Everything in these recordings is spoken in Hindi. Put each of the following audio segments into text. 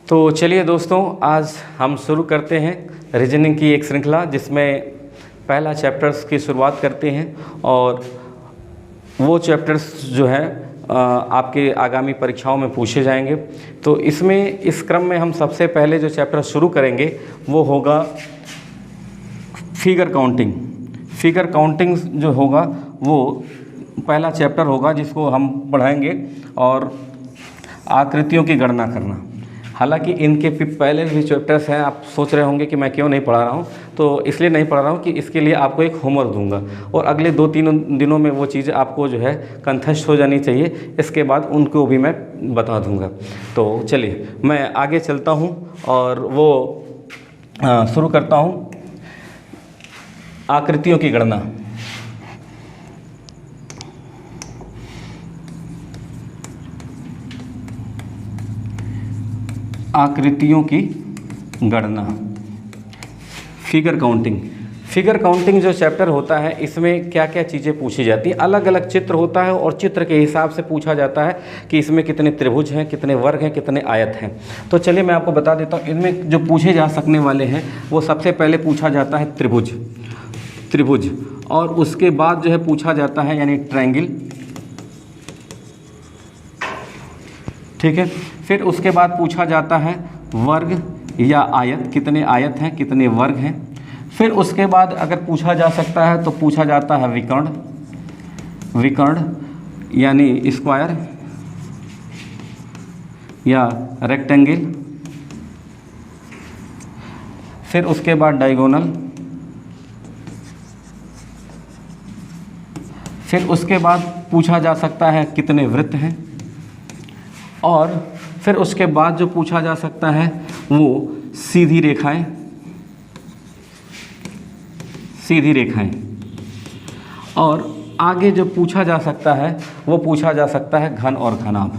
तो चलिए दोस्तों, आज हम शुरू करते हैं रीजनिंग की एक श्रृंखला जिसमें पहला चैप्टर्स की शुरुआत करते हैं और वो चैप्टर्स जो है आपके आगामी परीक्षाओं में पूछे जाएंगे। तो इसमें इस क्रम में हम सबसे पहले जो चैप्टर शुरू करेंगे वो होगा फिगर काउंटिंग। फिगर काउंटिंग जो होगा वो पहला चैप्टर होगा जिसको हम पढ़ाएंगे, और आकृतियों की गणना करना। हालांकि इनके पहले भी चैप्टर्स हैं, आप सोच रहे होंगे कि मैं क्यों नहीं पढ़ा रहा हूँ, तो इसलिए नहीं पढ़ा रहा हूँ कि इसके लिए आपको एक होमवर्क दूंगा और अगले 2-3 दिनों में वो चीज़ें आपको जो है कंठस्थ हो जानी चाहिए। इसके बाद उनको भी मैं बता दूंगा। तो चलिए मैं आगे चलता हूँ और वो शुरू करता हूँ आकृतियों की गणना। आकृतियों की गणना, फिगर काउंटिंग। फिगर काउंटिंग जो चैप्टर होता है इसमें क्या क्या चीज़ें पूछी जाती हैं। अलग अलग चित्र होता है और चित्र के हिसाब से पूछा जाता है कि इसमें कितने त्रिभुज हैं, कितने वर्ग हैं, कितने आयत हैं। तो चलिए मैं आपको बता देता हूँ इनमें जो पूछे जा सकने वाले हैं वो सबसे पहले पूछा जाता है त्रिभुज, और उसके बाद जो है पूछा जाता है यानी ट्रायंगल, ठीक है। फिर उसके बाद पूछा जाता है वर्ग या आयत, कितने आयत हैं, कितने वर्ग हैं। फिर उसके बाद अगर पूछा जा सकता है तो पूछा जाता है विकर्ण यानी स्क्वायर या रेक्टेंगल। फिर उसके बाद डायगोनल। फिर उसके बाद पूछा जा सकता है कितने वृत्त हैं, और फिर उसके बाद जो पूछा जा सकता है वो सीधी रेखाएं, और आगे जो पूछा जा सकता है वो पूछा जा सकता है घन और घनाभ।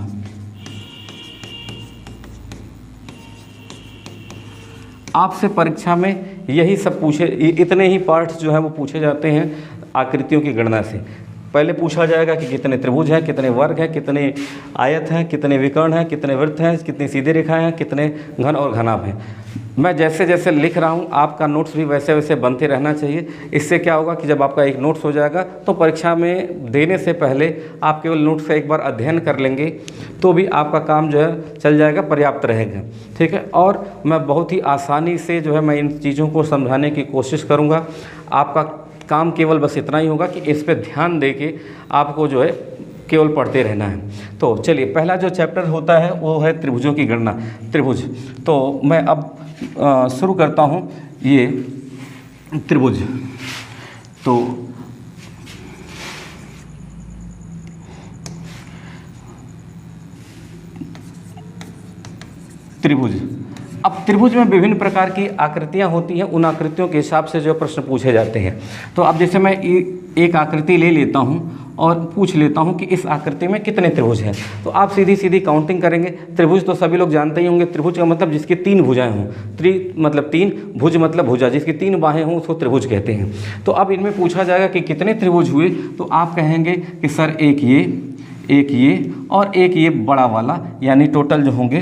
आपसे परीक्षा में यही सब इतने ही पार्ट्स जो है वो पूछे जाते हैं आकृतियों की गणना से। पहले पूछा जाएगा कि कितने त्रिभुज हैं, कितने वर्ग हैं, कितने आयत हैं, कितने विकर्ण हैं, कितने वृत्त हैं, कितनी सीधी रेखाएं हैं, कितने घन और घनाभ हैं। मैं जैसे जैसे लिख रहा हूँ आपका नोट्स भी वैसे वैसे बनते रहना चाहिए। इससे क्या होगा कि जब आपका एक नोट्स हो जाएगा तो परीक्षा में देने से पहले आप केवल नोट्स का एक बार अध्ययन कर लेंगे तो भी आपका काम जो है चल जाएगा, पर्याप्त रहेगा, ठीक है। और मैं बहुत ही आसानी से जो है मैं इन चीज़ों को समझाने की कोशिश करूँगा। आपका काम केवल बस इतना ही होगा कि इस पे ध्यान दे के आपको जो है केवल पढ़ते रहना है। तो चलिए पहला जो चैप्टर होता है वो है त्रिभुजों की गणना, त्रिभुज। तो मैं अब शुरू करता हूँ ये त्रिभुज। तो त्रिभुज, अब त्रिभुज में विभिन्न प्रकार की आकृतियां होती हैं, उन आकृतियों के हिसाब से जो प्रश्न पूछे जाते हैं। तो अब जैसे मैं एक आकृति ले लेता हूं और पूछ लेता हूं कि इस आकृति में कितने त्रिभुज हैं, तो आप सीधी सीधी काउंटिंग करेंगे। त्रिभुज तो सभी लोग जानते ही होंगे। त्रिभुज का मतलब जिसकी 3 भुजाएं हों, मतलब 3, भुज मतलब भुजा, जिसकी 3 बाहें हों उसको त्रिभुज कहते हैं। तो अब इनमें पूछा जाएगा कि कितने त्रिभुज हुए, तो आप कहेंगे कि सर एक ये और एक ये बड़ा वाला, यानी टोटल जो होंगे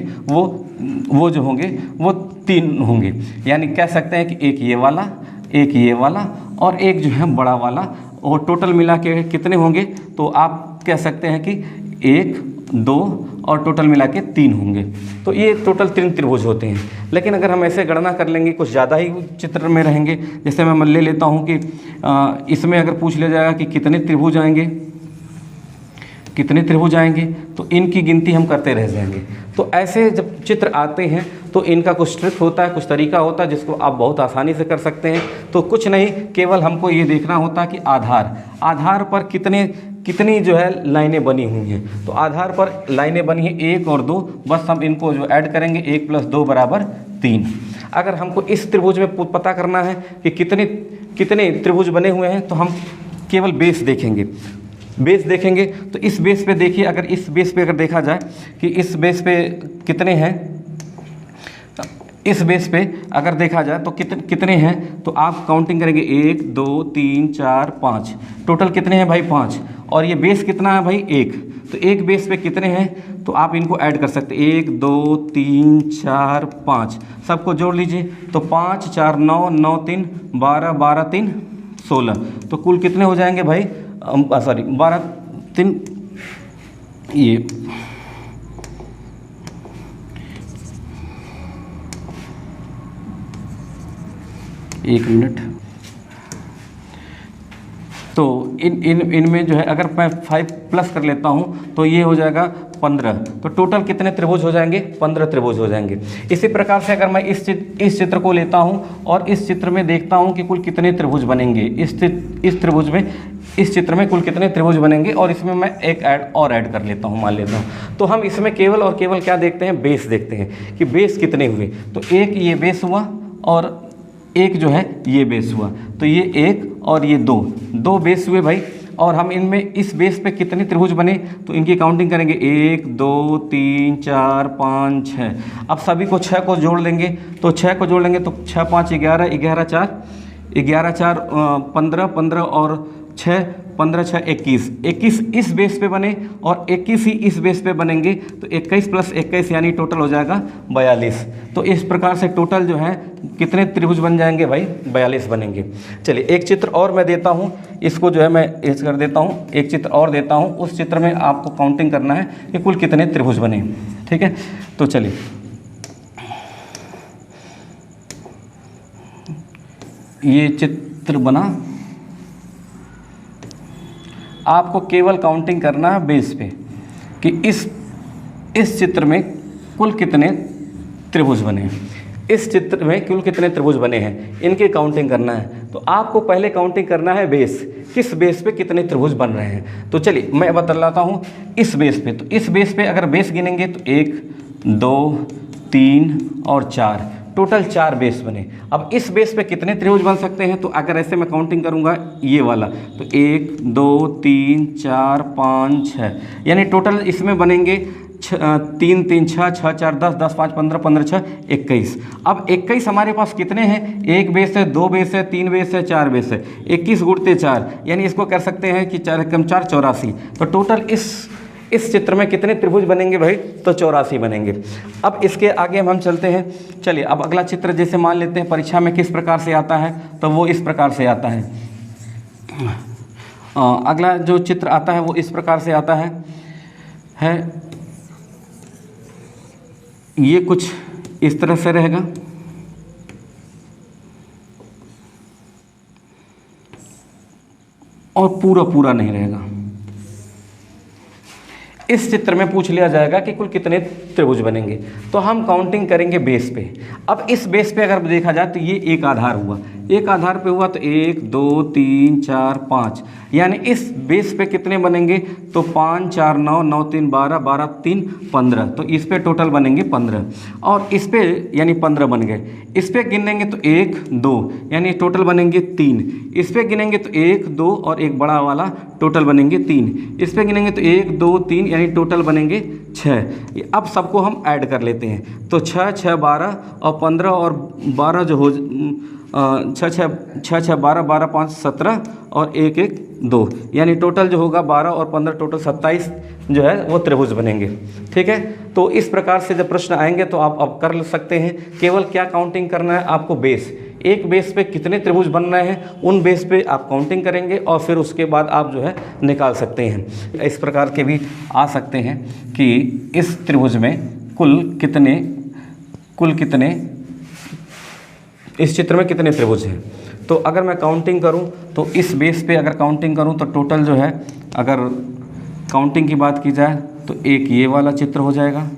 वो जो होंगे वो 3 होंगे। यानी कह सकते हैं कि एक ये वाला और एक जो है बड़ा वाला, और टोटल मिला के कितने होंगे, तो आप कह सकते हैं कि 1, 2 और टोटल मिला के 3 होंगे। तो ये टोटल 3 त्रिभुज होते हैं। लेकिन अगर हम ऐसे गणना कर लेंगे, कुछ ज़्यादा ही चित्र में रहेंगे, जैसे मैं ले लेता हूँ कि इसमें अगर पूछ लिया जाएगा कि कितने त्रिभुज आएंगे, तो इनकी गिनती हम करते रह जाएंगे। तो ऐसे जब चित्र आते हैं तो इनका कुछ ट्रिक होता है, कुछ तरीका होता है जिसको आप बहुत आसानी से कर सकते हैं। तो कुछ नहीं, केवल हमको ये देखना होता है कि आधार पर कितनी जो है लाइनें बनी हुई हैं। तो आधार पर लाइनें बनी हैं 1 और 2, बस हम इनको जो ऐड करेंगे 1 + 2 = 3। अगर हमको इस त्रिभुज में पता करना है कि कितने त्रिभुज बने हुए हैं, तो हम केवल बेस देखेंगे। तो इस बेस पे देखिए, अगर इस बेस पे अगर देखा जाए कि इस बेस पे कितने हैं, इस बेस पे अगर देखा जाए तो कितने हैं, तो आप काउंटिंग करेंगे 1 2 3 4 5, टोटल कितने हैं भाई 5, और ये बेस कितना है भाई 1, तो एक बेस पे कितने हैं, तो आप इनको ऐड कर सकते हैं 1 2 3 4 5, सबको जोड़ लीजिए, तो 5 4 9 9 3 12 12 3 16, तो कुल कितने हो जाएंगे भाई, सॉरी 12 3, ये 1 मिनट, तो इनमें जो है अगर मैं 5 प्लस कर लेता हूँ तो ये हो जाएगा 15, तो टोटल कितने त्रिभुज हो जाएंगे, 15 त्रिभुज हो जाएंगे। इसी प्रकार से अगर मैं इस चित्र को लेता हूँ और इस चित्र में देखता हूँ कि कुल कितने त्रिभुज बनेंगे, इस चित्र में कुल कितने त्रिभुज बनेंगे, और इसमें मैं एक ऐड कर लेता हूँ, मान लेता हूँ, तो हम इसमें केवल और केवल क्या देखते हैं, बेस देखते हैं कि बेस कितने हुए, तो एक ये बेस हुआ और एक जो है ये बेस हुआ, तो ये एक और ये दो बेस हुए भाई, और हम इनमें इस बेस पे कितने त्रिभुज बने, तो इनकी काउंटिंग करेंगे 1 2 3 4 5 6, अब सभी को 6 को जोड़ लेंगे, तो 6 को जोड़ लेंगे तो 6 5 11 11 4 15 15 और 6 15 6 21 इस बेस पे बने और 21 ही इस बेस पे बनेंगे, तो 21 प्लस 21 यानी टोटल हो जाएगा 42। तो इस प्रकार से टोटल जो है कितने त्रिभुज बन जाएंगे भाई, 42 बनेंगे। चलिए एक चित्र और मैं देता हूँ, इसको जो है मैं इस कर देता हूँ, एक चित्र और देता हूँ, उस चित्र में आपको काउंटिंग करना है कि कुल कितने त्रिभुज बने, ठीक है। तो चलिए ये चित्र बना, आपको केवल काउंटिंग करना है बेस पे कि इस चित्र में कुल कितने त्रिभुज बने हैं, इस चित्र में कुल कितने त्रिभुज बने हैं, इनकी काउंटिंग करना है। तो आपको पहले काउंटिंग करना है बेस, किस बेस पे कितने त्रिभुज बन रहे हैं। तो चलिए मैं बतलाता हूँ इस बेस पे, तो इस बेस पे अगर बेस गिनेंगे तो 1 2 3 और 4, टोटल 4 बेस बने। अब इस बेस पे कितने त्रिभुज बन सकते हैं, तो अगर ऐसे मैं काउंटिंग करूंगा ये वाला, तो 1 2 3 4 5 6, यानी टोटल इसमें बनेंगे 3 3 6 6 4 10 10 5 15 15 6 21। अब 21 हमारे पास कितने हैं, एक बेस है, 2 बेस है, 3 बेस है, 4 बेस है, 21 गुणते 4, यानी इसको कर सकते हैं कि 4 कम 4 84। तो टोटल इस चित्र में कितने त्रिभुज बनेंगे भाई, तो 84 बनेंगे। अब इसके आगे हम चलते हैं। चलिए अब अगला चित्र जैसे मान लेते हैं परीक्षा में किस प्रकार से आता है, तो वो इस प्रकार से आता है। अगला जो चित्र आता है वो इस प्रकार से आता है ये कुछ इस तरह से रहेगा, और पूरा नहीं रहेगा। इस चित्र में पूछ लिया जाएगा कि कुल कितने त्रिभुज बनेंगे, तो हम काउंटिंग करेंगे बेस पे। अब इस बेस पे अगर देखा जाए तो ये एक आधार हुआ, एक आधार पे हुआ, तो 1 2 3 4 5, यानी इस बेस पे कितने बनेंगे, तो 5 4 9 9 3 12 12 3 15, तो इस पे टोटल बनेंगे 15, और इस पे यानी 15 बन गए। इस पे गिनेंगे तो 1 2, यानी टोटल बनेंगे 3, इस पे गिनेंगे तो 1 2 और एक बड़ा वाला, टोटल बनेंगे 3, इस पे गिनेंगे तो 1 2 3, यानी टोटल बनेंगे 6। अब सबको हम ऐड कर लेते हैं, तो 6 6 12 और 15 और 12 जो हो 6 6 12 12 5 17 और 1 1 2, यानी टोटल जो होगा 12 और 15 टोटल 27 जो है वो त्रिभुज बनेंगे, ठीक है। तो इस प्रकार से जब प्रश्न आएंगे तो आप अब कर सकते हैं। केवल क्या काउंटिंग करना है आपको, बेस, एक बेस पे कितने त्रिभुज बन रहे हैं उन बेस पे आप काउंटिंग करेंगे, और फिर उसके बाद आप जो है निकाल सकते हैं। इस प्रकार के भी आ सकते हैं कि इस त्रिभुज में कुल कितने इस चित्र में कितने त्रिभुज हैं। तो अगर मैं काउंटिंग करूं तो इस बेस पे अगर काउंटिंग करूं तो टोटल जो है, अगर काउंटिंग की बात की जाए तो एक ये वाला चित्र हो जाएगा,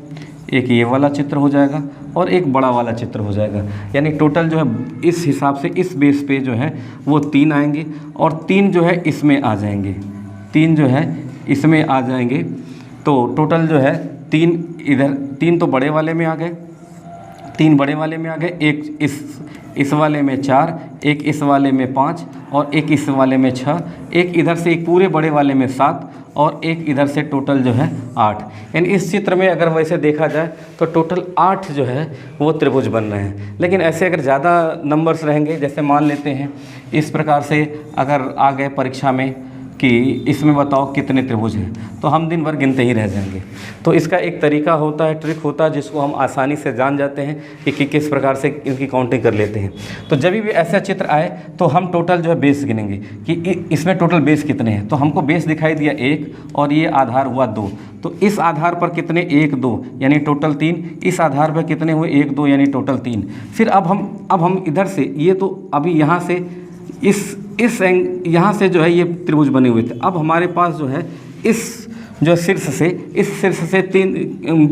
एक ये वाला चित्र हो जाएगा, और एक बड़ा वाला चित्र हो जाएगा, यानी टोटल जो है इस हिसाब से इस बेस पे जो है वो 3 आएंगे, और 3 जो है इसमें आ जाएंगे, 3 जो है इसमें आ जाएंगे। तो टोटल जो है 3 इधर, 3 तो बड़े वाले में आ गए, 3 बड़े वाले में आ गए, एक इस वाले में 4, एक इस वाले में 5 और एक इस वाले में 6, एक इधर से एक पूरे बड़े वाले में 7 और एक इधर से टोटल जो है 8। यानी इस चित्र में अगर वैसे देखा जाए तो टोटल 8 जो है वो त्रिभुज बन रहे हैं। लेकिन ऐसे अगर ज़्यादा नंबर्स रहेंगे, जैसे मान लेते हैं इस प्रकार से अगर आ गए परीक्षा में कि इसमें बताओ कितने त्रिभुज हैं, तो हम दिन भर गिनते ही रह जाएंगे। तो इसका एक तरीका होता है, ट्रिक होता है, जिसको हम आसानी से जान जाते हैं कि किस प्रकार से इनकी काउंटिंग कर लेते हैं। तो जब भी ऐसा चित्र आए तो हम टोटल जो है बेस गिनेंगे कि इसमें टोटल बेस कितने हैं। तो हमको बेस दिखाई दिया 1 और ये आधार हुआ 2, तो इस आधार पर कितने 1 2 यानी टोटल 3, इस आधार पर कितने हुए 1 2 यानी टोटल 3। फिर अब हम इधर से ये तो अभी यहाँ से यहाँ से जो है ये त्रिभुज बने हुए थे। अब हमारे पास जो है इस शीर्ष से 3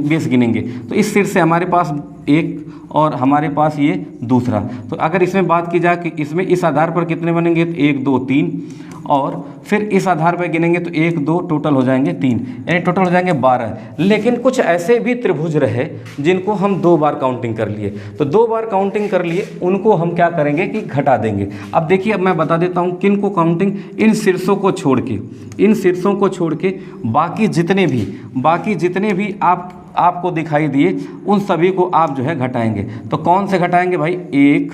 बेस गिनेंगे। तो इस शीर्ष से हमारे पास 1 और हमारे पास ये दूसरा। तो अगर इसमें बात की जाए कि इसमें इस आधार पर कितने बनेंगे, तो 1 2 3, और फिर इस आधार पर गिनेंगे तो 1 2 टोटल हो जाएंगे 3, यानी टोटल हो जाएंगे 12। लेकिन कुछ ऐसे भी त्रिभुज रहे जिनको हम 2 बार काउंटिंग कर लिए। तो 2 बार काउंटिंग कर लिए, उनको हम क्या करेंगे कि घटा देंगे। अब देखिए, अब मैं बता देता हूँ किन को काउंटिंग, इन शीर्षों को छोड़ के बाकी जितने भी आपको दिखाई दिए उन सभी को आप जो है घटाएंगे। तो कौन से घटाएंगे भाई, 1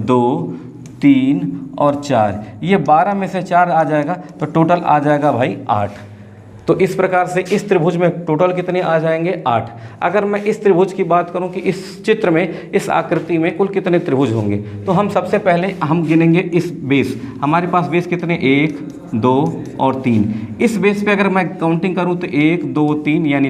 2 3 और 4, ये 12 में से 4 आ जाएगा तो टोटल आ जाएगा भाई 8। तो इस प्रकार से इस त्रिभुज में टोटल कितने आ जाएंगे, 8। अगर मैं इस त्रिभुज की बात करूं कि इस चित्र में, इस आकृति में कुल कितने त्रिभुज होंगे, तो हम सबसे पहले हम गिनेंगे इस बेस। हमारे पास बेस कितने, 1 2 और 3। इस बेस पे अगर मैं काउंटिंग करूं तो 1 2 3 यानी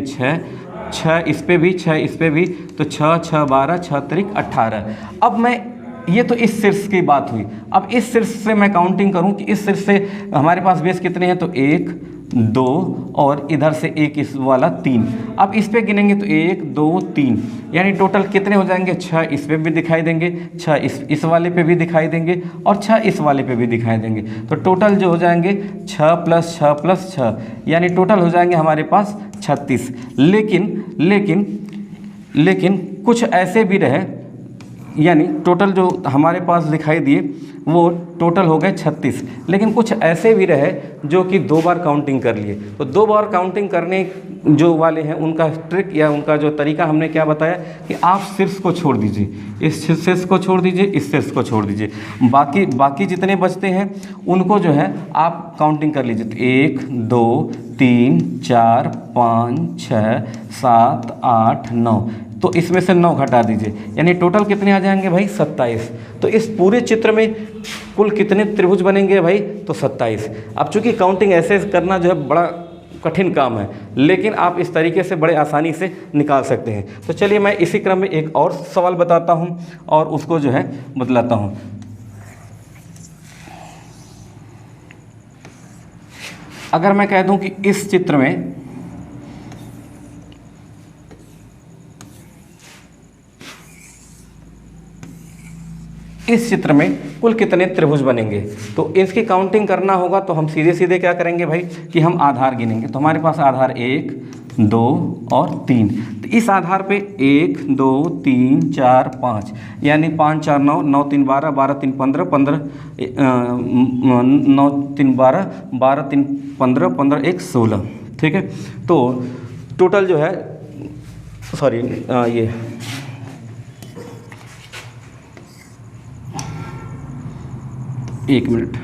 6 इस पे भी, 6 इस पे भी, तो 6 6 12 6 त्रिक 18। अब मैं, ये तो इस शीर्ष की बात हुई। अब इस शीर्ष से मैं काउंटिंग करूं कि इस शीर्ष से हमारे पास बेस कितने हैं, तो 1 2 और इधर से 1 इस वाला 3। अब इस पे गिनेंगे तो 1 2 3 यानी टोटल कितने हो जाएंगे, 6 इस पे भी दिखाई देंगे, 6 इस वाले पे भी दिखाई देंगे और 6 इस वाले पे भी दिखाई देंगे। तो टोटल जो हो जाएंगे 6 + 6 + 6 यानी टोटल हो जाएंगे हमारे पास 36। लेकिन कुछ ऐसे भी रहे, यानी टोटल जो हमारे पास दिखाई दिए वो टोटल हो गए 36। लेकिन कुछ ऐसे भी रहे जो कि 2 बार काउंटिंग कर लिए। तो 2 बार काउंटिंग करने जो वाले हैं, उनका ट्रिक या उनका जो तरीका हमने क्या बताया कि आप शीर्ष को छोड़ दीजिए, इस शीर्ष को छोड़ दीजिए, इस शीर्ष को छोड़ दीजिए, बाकी जितने बचते हैं उनको जो है आप काउंटिंग कर लीजिए। तो 1 2 3 4 5 6 7 8 9, तो इसमें से 9 घटा दीजिए, यानी टोटल कितने आ जाएंगे भाई, 27। तो इस पूरे चित्र में कुल कितने त्रिभुज बनेंगे भाई, तो 27। अब चूंकि काउंटिंग ऐसे करना जो है बड़ा कठिन काम है, लेकिन आप इस तरीके से बड़े आसानी से निकाल सकते हैं। तो चलिए मैं इसी क्रम में एक और सवाल बताता हूं और उसको जो है बतलाता हूं। अगर मैं कह दूं कि इस चित्र में कुल कितने त्रिभुज बनेंगे, तो इसकी काउंटिंग करना होगा। तो हम सीधे क्या करेंगे भाई कि हम आधार गिनेंगे। तो हमारे पास आधार 1 2 और 3। तो इस आधार पे 1 2 3 4 5 यानी 5 4 9 9 3 12 12 3 15 15 9 3 12 12 3 15 15 1 16। ठीक है, तो टोटल जो है ये एक मिनट,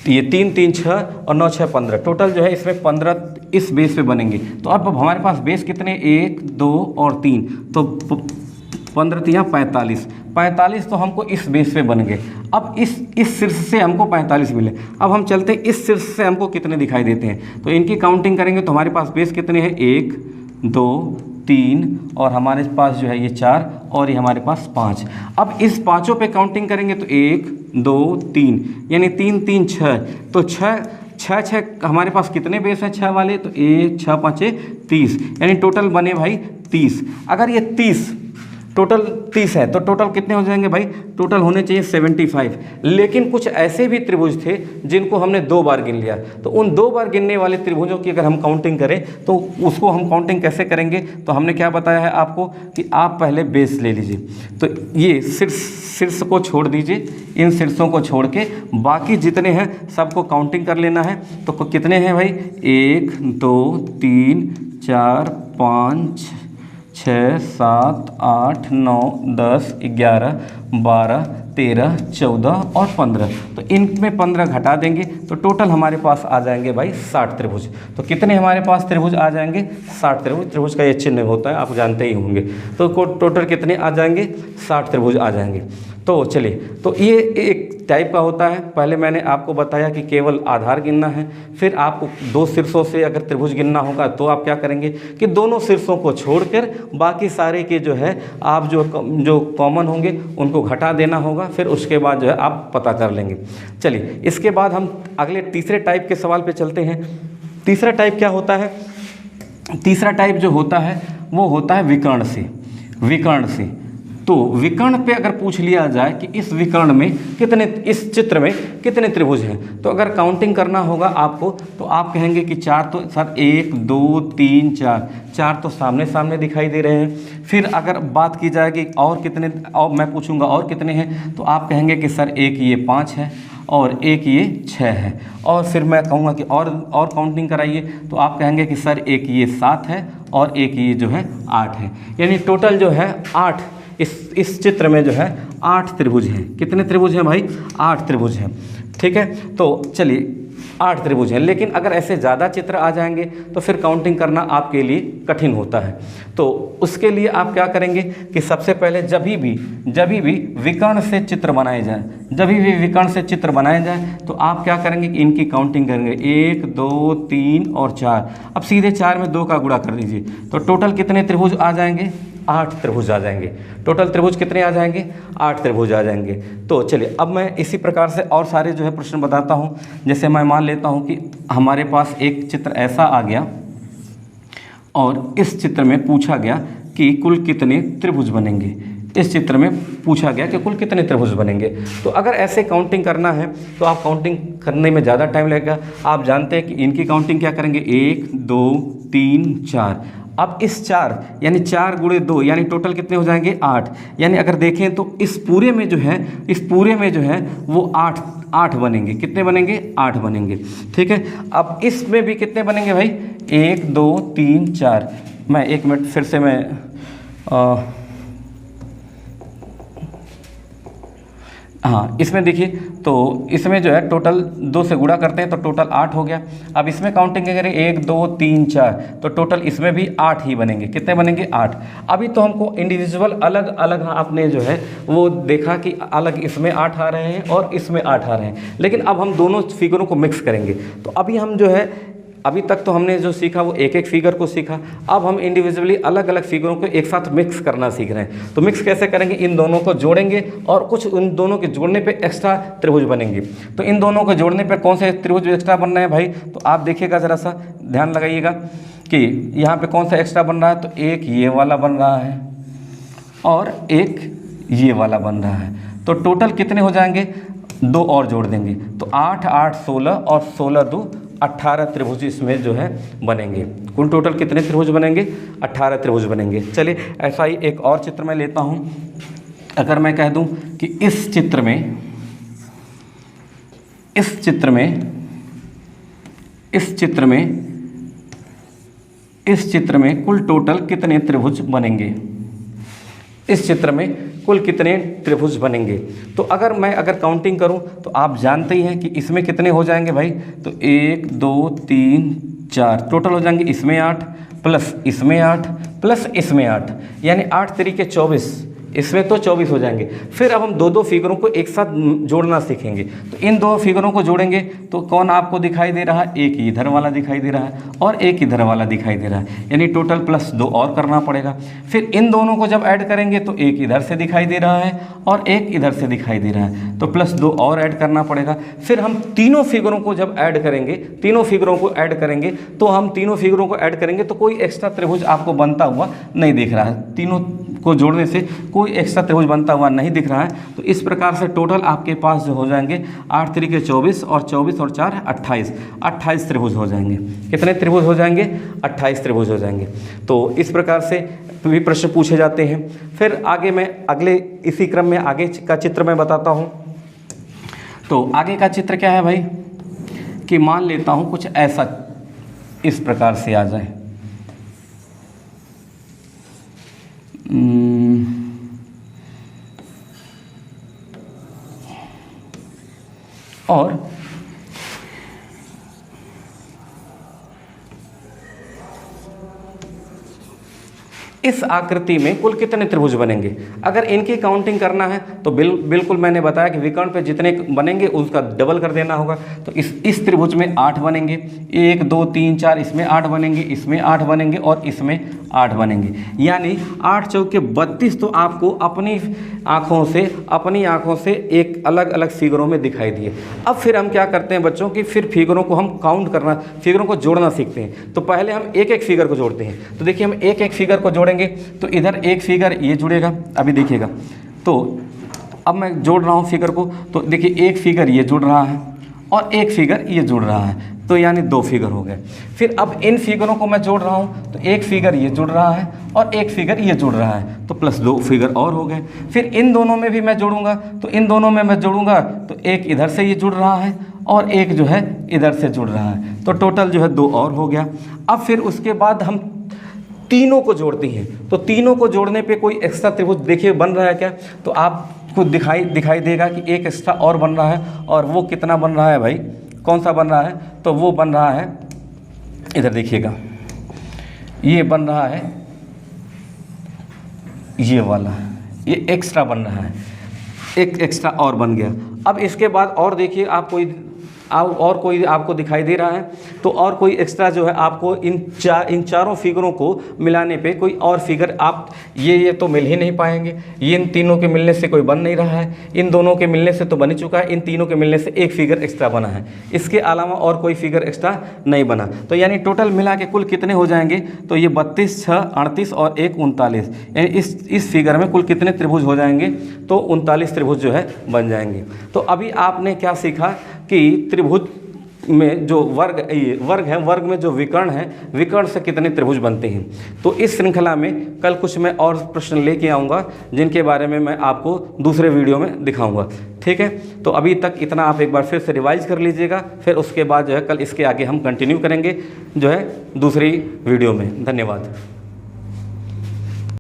ये 3 3 6 और 9 6 15, टोटल जो है इसमें 15 इस बेस पे बनेंगे। तो अब हमारे पास बेस कितने, 1 2 और 3, तो 15 3 45 तो हमको इस बेस पे बन गए। अब इस शीर्ष से हमको 45 मिले। अब हम चलते हैं इस शीर्ष से हमको कितने दिखाई देते हैं, तो इनकी काउंटिंग करेंगे। तो हमारे पास बेस कितने हैं, 1 2 3 और हमारे पास जो है ये 4 और ये हमारे पास 5। अब इस पांचों पे काउंटिंग करेंगे तो 1 2 3 यानी 3 3 6, तो 6 हमारे पास कितने बेस हैं 6 वाले, तो 1 6 5 30 यानी टोटल बने भाई 30। अगर ये 30 टोटल 30 है, तो टोटल कितने हो जाएंगे भाई? टोटल होने चाहिए 75। लेकिन कुछ ऐसे भी त्रिभुज थे जिनको हमने 2 बार गिन लिया, तो उन 2 बार गिनने वाले त्रिभुजों की अगर हम काउंटिंग करें तो उसको हम काउंटिंग कैसे करेंगे? तो हमने क्या बताया है आपको कि आप पहले बेस ले लीजिए, तो ये शीर्ष को छोड़ दीजिए, इन शीर्षों को छोड़ के बाकी जितने हैं सबको काउंटिंग कर लेना है। तो कितने हैं भाई? 1 2 3 4 5 6 7 8 9 10 11 12 13 14 और 15। तो इनमें 15 घटा देंगे तो टोटल हमारे पास आ जाएंगे भाई 60 त्रिभुज। तो कितने हमारे पास त्रिभुज आ जाएंगे? 60 त्रिभुज। त्रिभुज का ये चिन्ह होता है, आप जानते ही होंगे। तो टोटल कितने आ जाएंगे? 60 त्रिभुज आ जाएंगे। तो चलिए, तो ये एक टाइप का होता है। पहले मैंने आपको बताया कि केवल आधार गिनना है, फिर आपको 2 शीर्षों से अगर त्रिभुज गिनना होगा तो आप क्या करेंगे कि दोनों शीर्षों को छोड़कर बाकी सारे के जो है आप जो कॉमन होंगे उनको घटा देना होगा, फिर उसके बाद जो है आप पता कर लेंगे। चलिए, इसके बाद हम अगले तीसरे टाइप के सवाल पे चलते हैं। तीसरा टाइप क्या होता है? तीसरा टाइप जो होता है वो होता है विकर्ण से। विकर्ण से, तो विकर्ण पे अगर पूछ लिया जाए कि इस विकर्ण में कितने, इस चित्र में कितने त्रिभुज हैं, तो अगर काउंटिंग करना होगा आपको तो आप कहेंगे कि 4। तो सर 1 2 3 4 तो सामने सामने दिखाई दे रहे हैं। फिर अगर बात की जाए कि और कितने, और मैं पूछूंगा और कितने हैं, तो आप कहेंगे कि सर एक ये 5 है और एक ये 6 है। और फिर मैं कहूँगा कि और काउंटिंग कराइए, तो आप कहेंगे कि सर एक ये 7 है और एक ये जो है 8 है। यानी टोटल जो है 8, इस चित्र में जो है 8 त्रिभुज हैं। कितने त्रिभुज हैं भाई? 8 त्रिभुज हैं। ठीक है, तो चलिए 8 त्रिभुज हैं। लेकिन अगर ऐसे ज़्यादा चित्र आ जाएंगे तो फिर काउंटिंग करना आपके लिए कठिन होता है। तो उसके लिए आप क्या करेंगे कि सबसे पहले जब भी विकर्ण से चित्र बनाए जाए, तो आप क्या करेंगे कि इनकी काउंटिंग करेंगे 1 2 3 और 4। अब सीधे 4 में 2 का गुणा कर दीजिए, तो टोटल कितने त्रिभुज आ जाएंगे? 8 त्रिभुज आ जाएंगे। टोटल त्रिभुज कितने आ जाएंगे? 8 त्रिभुज आ जाएंगे। तो चलिए, अब मैं इसी प्रकार से और सारे जो है प्रश्न बताता हूँ। जैसे मैं मान लेता हूँ कि हमारे पास एक चित्र ऐसा आ गया और इस चित्र में पूछा गया कि कुल कितने त्रिभुज बनेंगे। इस चित्र में पूछा गया कि कुल कितने त्रिभुज बनेंगे। तो अगर ऐसे काउंटिंग करना है तो आप काउंटिंग करने में ज़्यादा टाइम लगेगा। आप जानते हैं कि इनकी काउंटिंग क्या करेंगे? 1 2 3 4। अब इस 4 यानी 4 गुणे 2 यानी टोटल कितने हो जाएंगे? 8। यानी अगर देखें तो इस पूरे में जो है वो 8 बनेंगे। कितने बनेंगे? 8 बनेंगे। ठीक है, अब इसमें भी कितने बनेंगे भाई? 1 2 3 4। मैं 1 मिनट फिर से मैं हाँ, इसमें देखिए, तो इसमें जो है टोटल 2 से गुणा करते हैं तो टोटल 8 हो गया। अब इसमें काउंटिंग करें 1 2 3 4, तो टोटल इसमें भी 8 ही बनेंगे। कितने बनेंगे? 8। अभी तो हमको इंडिविजुअल अलग अलग आपने जो है वो देखा कि अलग इसमें 8 आ रहे हैं और इसमें 8 आ रहे हैं, लेकिन अब हम दोनों फिगरों को मिक्स करेंगे। तो अभी हम जो है, अभी तक तो हमने जो सीखा वो एक एक फिगर को सीखा, अब हम इंडिविजुअली अलग अलग फिगरों को एक साथ मिक्स करना सीख रहे हैं। तो मिक्स कैसे करेंगे? इन दोनों को जोड़ेंगे और कुछ इन दोनों के जोड़ने पे एक्स्ट्रा त्रिभुज बनेंगे। तो इन दोनों को जोड़ने पे कौन से त्रिभुज एक्स्ट्रा बन रहे हैं भाई? तो आप देखिएगा, ज़रा सा ध्यान लगाइएगा कि यहाँ पे कौन सा एक्स्ट्रा बन रहा है। तो एक ये वाला बन रहा है और एक ये वाला बन रहा है। तो टोटल कितने हो जाएंगे? 2 और जोड़ देंगे तो 8 8 16 और 16 2 18 त्रिभुज इसमें जो है बनेंगे। कुल टोटल कितने त्रिभुज बनेंगे? 18 त्रिभुज बनेंगे। चलिए, ऐसा ही एक और चित्र मैं लेता हूँ। अगर मैं कह दूँ कि इस चित्र में कुल टोटल कितने त्रिभुज बनेंगे? इस चित्र में कुल कितने त्रिभुज बनेंगे? तो अगर काउंटिंग करूं तो आप जानते ही हैं कि इसमें कितने हो जाएंगे भाई? तो 1 2 3 4 टोटल हो जाएंगे। इसमें 8 प्लस इसमें 8 प्लस इसमें 8, यानी 8 तरीके 24, इसमें तो 24 हो जाएंगे। फिर अब हम 2 फिगरों को एक साथ जोड़ना सीखेंगे। तो इन 2 फिगरों को जोड़ेंगे तो कौन आपको दिखाई दे रहा है? एक इधर वाला दिखाई दे रहा है और एक इधर वाला दिखाई दे रहा है, यानी टोटल प्लस 2 और करना पड़ेगा। फिर इन दोनों को जब ऐड करेंगे तो एक इधर से दिखाई दे रहा है और एक इधर से दिखाई दे रहा है, तो प्लस 2 और ऐड करना पड़ेगा। फिर हम तीनों फिगरों को जब ऐड करेंगे, तो कोई एक्स्ट्रा त्रिभुज आपको बनता हुआ नहीं दिख रहा है। तीनों को जोड़ने से कोई एक्स्ट्रा त्रिभुज बनता हुआ नहीं दिख रहा है। तो इस प्रकार से टोटल आपके पास जो हो जाएंगे 8 त्रिके 24 और 24 और 4 28, 28 त्रिभुज हो जाएंगे। कितने त्रिभुज हो जाएंगे? 28 त्रिभुज हो जाएंगे। तो इस प्रकार से भी प्रश्न पूछे जाते हैं। फिर आगे मैं अगले इसी क्रम में आगे का चित्र मैं बताता हूँ। तो आगे का चित्र क्या है भाई कि मान लेता हूँ कुछ ऐसा इस प्रकार से आ जाए। और इस आकृति में कुल कितने त्रिभुज बनेंगे? अगर इनकी काउंटिंग करना है तो बिल्कुल मैंने बताया कि विकर्ण पे जितने बनेंगे उसका डबल कर देना होगा। तो इस त्रिभुज में 8 बनेंगे, 1 2 3 4, इसमें 8 बनेंगे, इसमें 8 बनेंगे और इसमें 8 बनेंगे। यानी 8 चौके 32 तो आपको अपनी आँखों से एक अलग अलग फिगरों में दिखाई दिए। अब फिर हम क्या करते हैं बच्चों की, फिर फिगरों को हम काउंट करना, फिगरों को जोड़ना सीखते हैं। तो पहले हम एक एक फिगर को जोड़ते हैं। तो देखिए हम एक एक फिगर को जोड़ेंगे। तो इधर एक फिगर ये जुड़ेगा, अभी देखिएगा। तो अब मैं जोड़ रहा हूँ फिगर को। तो देखिए एक फिगर ये जुड़ रहा है और एक फिगर ये जुड़ रहा है, तो यानी 2 फिगर हो गए। फिर अब इन फिगरों को मैं जोड़ रहा हूँ। तो एक फिगर ये जुड़ रहा है और एक फिगर ये जुड़ रहा है, तो प्लस 2 फिगर और हो गए। फिर इन दोनों में भी मैं जोड़ूंगा। तो इन दोनों में मैं जोड़ूंगा तो एक इधर से ये जुड़ रहा है और एक जो है इधर से जुड़ रहा है, तो टोटल जो है 2 और हो गया। अब फिर उसके बाद हम तीनों को जोड़ती हैं। तो तीनों को जोड़ने पे कोई एक्स्ट्रा त्रिभुज देखिए बन रहा है क्या? तो आपको दिखाई देगा कि एक एक्स्ट्रा और बन रहा है। और वो कितना बन रहा है भाई? कौन सा बन रहा है? तो वो बन रहा है, इधर देखिएगा, ये बन रहा है, ये वाला, ये एक्स्ट्रा बन रहा है, एक एक्स्ट्रा और बन गया। अब इसके बाद और देखिए आप और कोई आपको दिखाई दे रहा है। तो और कोई एक्स्ट्रा जो है आपको इन चारों फिगरों को मिलाने पे कोई और फिगर आप ये तो मिल ही नहीं पाएंगे। ये इन तीनों के मिलने से कोई बन नहीं रहा है, इन दोनों के मिलने से तो बन ही चुका है, इन तीनों के मिलने से एक फिगर एक्स्ट्रा बना है। इसके अलावा और कोई फिगर एक्स्ट्रा नहीं बना। तो यानी टोटल मिला के कुल कितने हो जाएंगे? तो ये 32, 6, 38 और 1 39। यानी इस फिगर में कुल कितने त्रिभुज हो जाएंगे? तो 39 त्रिभुज जो है बन जाएंगे। तो अभी आपने क्या सीखा कि त्रिभुज में जो वर्ग है, वर्ग में जो विकर्ण है, विकर्ण से कितने त्रिभुज बनते हैं। तो इस श्रृंखला में कल कुछ मैं और प्रश्न लेके आऊँगा जिनके बारे में मैं आपको दूसरे वीडियो में दिखाऊंगा। ठीक है, तो अभी तक इतना आप एक बार फिर से रिवाइज कर लीजिएगा। फिर उसके बाद जो है कल इसके आगे हम कंटिन्यू करेंगे जो है दूसरी वीडियो में। धन्यवाद।